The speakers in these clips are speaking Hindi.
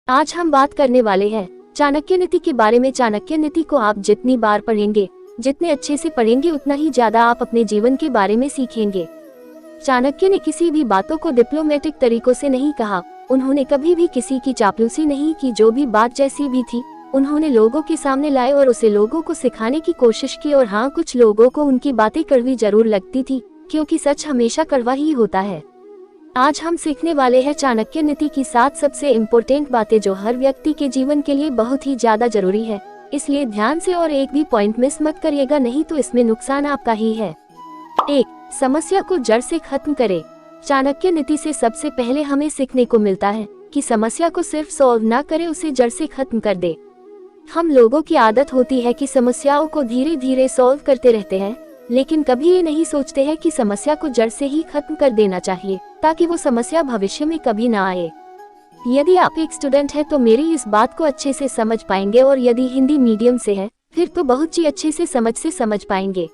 आज हम बात करने वाले हैं चाणक्य नीति के बारे में। चाणक्य नीति को आप जितनी बार पढ़ेंगे, जितने अच्छे से पढ़ेंगे, उतना ही ज्यादा आप अपने जीवन के बारे में सीखेंगे। चाणक्य ने किसी भी बातों को डिप्लोमेटिक तरीकों से नहीं कहा। उन्होंने कभी भी किसी की चापलूसी नहीं की। जो भी बात जैसी भी थी, उन्होंने लोगों के सामने लाए और उसे लोगों को सिखाने की कोशिश की। और हाँ, कुछ लोगों को उनकी बातें कड़वी जरूर लगती थी, क्योंकि सच हमेशा कड़वा ही होता है। आज हम सीखने वाले हैं चाणक्य नीति की 7 सबसे इम्पोर्टेंट बातें, जो हर व्यक्ति के जीवन के लिए बहुत ही ज्यादा जरूरी है। इसलिए ध्यान से और एक भी पॉइंट मिस मत करिएगा, नहीं तो इसमें नुकसान आपका ही है। 1. समस्या को जड़ से खत्म करें। चाणक्य नीति से सबसे पहले हमें सीखने को मिलता है कि समस्या को सिर्फ सॉल्व ना करें, उसे जड़ से खत्म कर दे। हम लोगों की आदत होती है कि समस्याओं को धीरे धीरे सॉल्व करते रहते हैं, लेकिन कभी ये नहीं सोचते हैं कि समस्या को जड़ से ही खत्म कर देना चाहिए, ताकि वो समस्या भविष्य में कभी ना आए। यदि आप एक स्टूडेंट हैं तो मेरी इस बात को अच्छे से समझ पाएंगे, और यदि हिंदी मीडियम से है फिर तो बहुत ही अच्छे से समझ पाएंगे।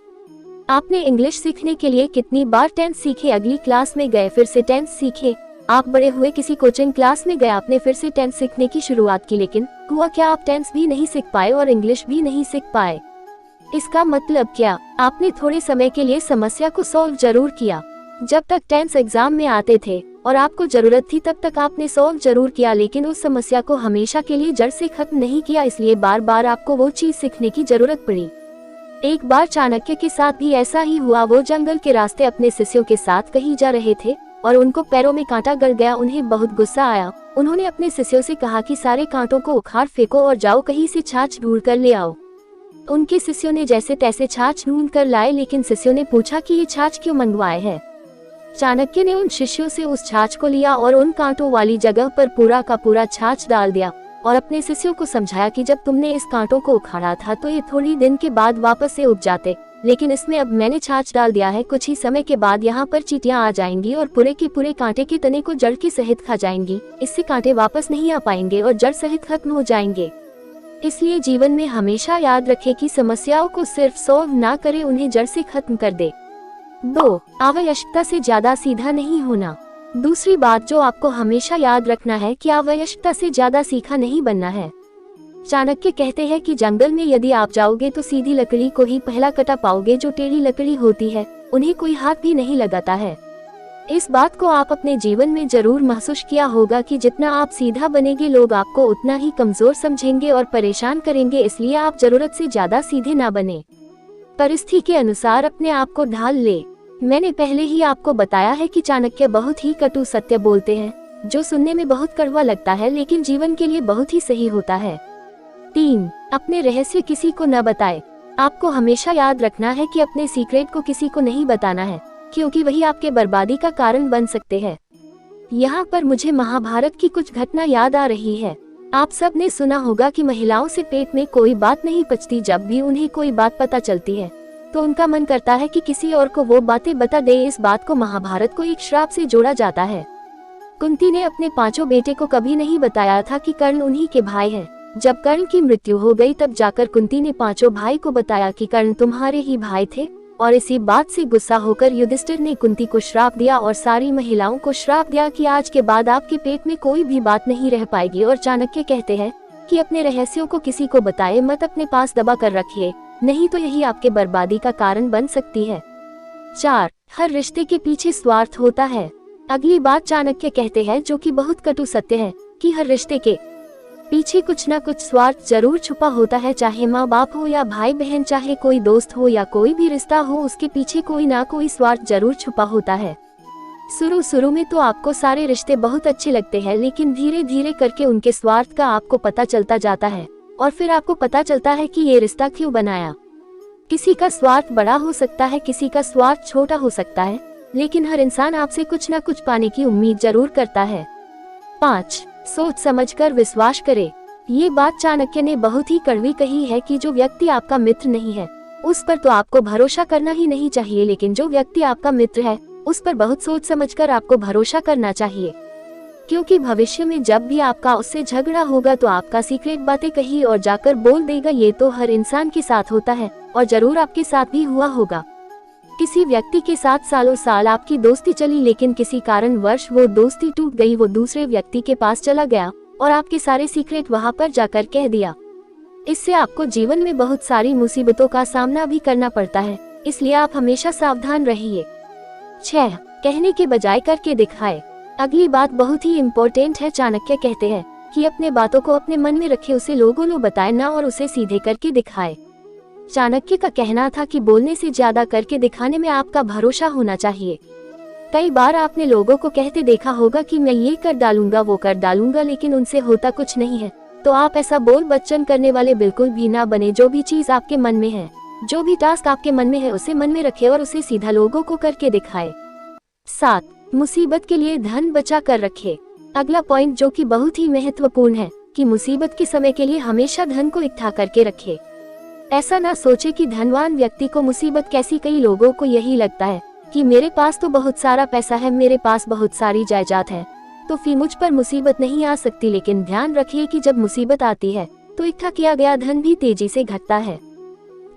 आपने इंग्लिश सीखने के लिए कितनी बार टेंस सीखे? अगली क्लास में गए, फिर से टेंस सीखे। आप बड़े हुए, किसी कोचिंग क्लास में गए, आपने फिर से टेंस सीखने की शुरुआत की, लेकिन हुआ क्या? आप टेंस भी नहीं सीख पाए और इंग्लिश भी नहीं सीख पाए। इसका मतलब क्या? आपने थोड़े समय के लिए समस्या को सॉल्व जरूर किया। जब तक टेंस एग्जाम में आते थे और आपको जरूरत थी, तब तक आपने सॉल्व जरूर किया, लेकिन उस समस्या को हमेशा के लिए जड़ से खत्म नहीं किया। इसलिए बार बार आपको वो चीज सीखने की जरूरत पड़ी। एक बार चाणक्य के साथ भी ऐसा ही हुआ। वो जंगल के रास्ते अपने शिष्यों के साथ कहीं जा रहे थे और उनको पैरों में कांटा गड़ गया। उन्हें बहुत गुस्सा आया। उन्होंने अपने शिष्यों से कहा कि सारे कांटों को उखाड़ फेंको और जाओ कहीं से छाछ ढूंढ कर ले आओ। उनके शिष्यों ने जैसे तैसे छाछ ढूंढ कर लाए, लेकिन शिष्यों ने पूछा कि ये छाछ क्यों मंगवाए हैं। चाणक्य ने उन शिष्यों से उस छाछ को लिया और उन कांटों वाली जगह पर पूरा का पूरा छाछ डाल दिया और अपने शिष्यों को समझाया कि जब तुमने इस कांटों को उखाड़ा था तो ये थोड़ी दिन के बाद वापस से उग जाते, लेकिन इसमें अब मैंने छाछ डाल दिया है। कुछ ही समय के बाद यहाँ पर चींटियां आ जाएंगी और पूरे के पूरे कांटे के तने को जड़ के सहित खा जाएंगी। इससे कांटे वापस नहीं आ पाएंगे और जड़ सहित खत्म हो जाएंगे। इसलिए जीवन में हमेशा याद रखें कि समस्याओं को सिर्फ सॉल्व ना करें, उन्हें जड़ से खत्म कर दे। 2. आवश्यकता से ज्यादा सीधा नहीं होना। दूसरी बात जो आपको हमेशा याद रखना है कि आवश्यकता से ज्यादा सीखा नहीं बनना है। चाणक्य कहते हैं कि जंगल में यदि आप जाओगे तो सीधी लकड़ी को ही पहला कटा पाओगे। जो टेढ़ी लकड़ी होती है उन्हें कोई हाथ भी नहीं लगाता है। इस बात को आप अपने जीवन में जरूर महसूस किया होगा कि जितना आप सीधा बनेंगे, लोग आपको उतना ही कमजोर समझेंगे और परेशान करेंगे। इसलिए आप जरूरत से ज्यादा सीधे ना बने। परिस्थिति के अनुसार अपने आप को ढाल ले। मैंने पहले ही आपको बताया है कि चाणक्य बहुत ही कटु सत्य बोलते हैं, जो सुनने में बहुत कड़वा लगता है, लेकिन जीवन के लिए बहुत ही सही होता है। 3. अपने रहस्य किसी को न बताए। आपको हमेशा याद रखना है कि अपने सीक्रेट को किसी को नहीं बताना है, क्योंकि वही आपके बर्बादी का कारण बन सकते हैं। यहाँ पर मुझे महाभारत की कुछ घटना याद आ रही है। आप सब ने सुना होगा कि महिलाओं से पेट में कोई बात नहीं पचती। जब भी उन्हें कोई बात पता चलती है तो उनका मन करता है कि किसी और को वो बातें बता दे। इस बात को महाभारत को एक श्राप से जोड़ा जाता है। कुंती ने अपने 5 बेटे को कभी नहीं बताया था कि कर्ण उन्हीं के भाई हैं। जब कर्ण की मृत्यु हो गई, तब जाकर कुंती ने 5 भाई को बताया कि कर्ण तुम्हारे ही भाई थे। और इसी बात से गुस्सा होकर युधिष्ठिर ने कुंती को श्राप दिया और सारी महिलाओं को श्राप दिया कि आज के बाद आपके पेट में कोई भी बात नहीं रह पाएगी। और चाणक्य कहते हैं कि अपने रहस्यों को किसी को बताए मत, अपने पास दबा कर रखिए, नहीं तो यही आपके बर्बादी का कारण बन सकती है। 4. हर रिश्ते के पीछे स्वार्थ होता है। अगली बात चाणक्य कहते हैं, जो कि बहुत कटु सत्य है, कि हर रिश्ते के पीछे कुछ ना कुछ स्वार्थ जरूर छुपा होता है। चाहे माँ बाप हो या भाई बहन, चाहे कोई दोस्त हो या कोई भी रिश्ता हो, उसके पीछे कोई ना कोई स्वार्थ जरूर छुपा होता है। शुरू में तो आपको सारे रिश्ते बहुत अच्छे लगते हैं, लेकिन धीरे धीरे करके उनके स्वार्थ का आपको पता चलता जाता है और फिर आपको पता चलता है कि ये रिश्ता क्यों बनाया। किसी का स्वार्थ बड़ा हो सकता है, किसी का स्वार्थ छोटा हो सकता है, लेकिन हर इंसान आपसे कुछ ना कुछ पाने की उम्मीद जरूर करता है। 5. सोच समझकर विश्वास करे। ये बात चाणक्य ने बहुत ही कड़वी कही है कि जो व्यक्ति आपका मित्र नहीं है उस पर तो आपको भरोसा करना ही नहीं चाहिए, लेकिन जो व्यक्ति आपका मित्र है उस पर बहुत सोच समझकर आपको भरोसा करना चाहिए, क्योंकि भविष्य में जब भी आपका उससे झगड़ा होगा तो आपका सीक्रेट बातें कहीं और जाकर बोल देगा। ये तो हर इंसान के साथ होता है और जरूर आपके साथ भी हुआ होगा। किसी व्यक्ति के साथ सालों साल आपकी दोस्ती चली, लेकिन किसी कारणवश वो दोस्ती टूट गई। वो दूसरे व्यक्ति के पास चला गया और आपके सारे सीक्रेट वहां पर जाकर कह दिया। इससे आपको जीवन में बहुत सारी मुसीबतों का सामना भी करना पड़ता है, इसलिए आप हमेशा सावधान रहिए। 6. कहने के बजाय करके दिखाए। अगली बात बहुत ही इम्पोर्टेंट है। चाणक्य कहते हैं कि अपने बातों को अपने मन में रखे, उसे लोगों को बताए ना और उसे सीधे करके दिखाए। चाणक्य का कहना था कि बोलने से ज्यादा करके दिखाने में आपका भरोसा होना चाहिए। कई बार आपने लोगों को कहते देखा होगा कि मैं ये कर डालूंगा वो कर डालूंगा, लेकिन उनसे होता कुछ नहीं है। तो आप ऐसा बोल बच्चन करने वाले बिल्कुल भी ना बने। जो भी चीज आपके मन में है, जो भी टास्क आपके मन में है, उसे मन में रखे और उसे सीधा लोगों को करके दिखाए। 7. मुसीबत के लिए धन बचा कर रखे। अगला पॉइंट जो कि बहुत ही महत्वपूर्ण है कि मुसीबत के समय के लिए हमेशा धन को इकट्ठा करके रखे। ऐसा ना सोचे कि धनवान व्यक्ति को मुसीबत कैसी। कई लोगों को यही लगता है कि मेरे पास तो बहुत सारा पैसा है, मेरे पास बहुत सारी जायदाद है, तो फिर मुझ पर मुसीबत नहीं आ सकती। लेकिन ध्यान रखिए कि जब मुसीबत आती है तो इकट्ठा किया गया धन भी तेजी से घटता है।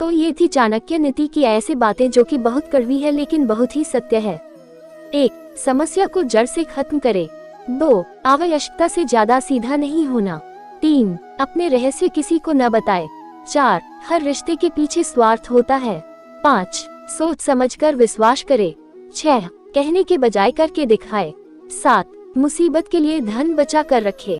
तो ये थी चाणक्य नीति की ऐसी बातें जो कि बहुत कड़वी है लेकिन बहुत ही सत्य है। 1. समस्या को जड़ से खत्म करे। 2. आवश्यकता से ज्यादा सीधा नहीं होना। 3. अपने रहस्य किसी को न बताए। 4. हर रिश्ते के पीछे स्वार्थ होता है। 5. सोच समझकर विश्वास करे। 6. कहने के बजाय करके दिखाए। 7. मुसीबत के लिए धन बचा कर रखे।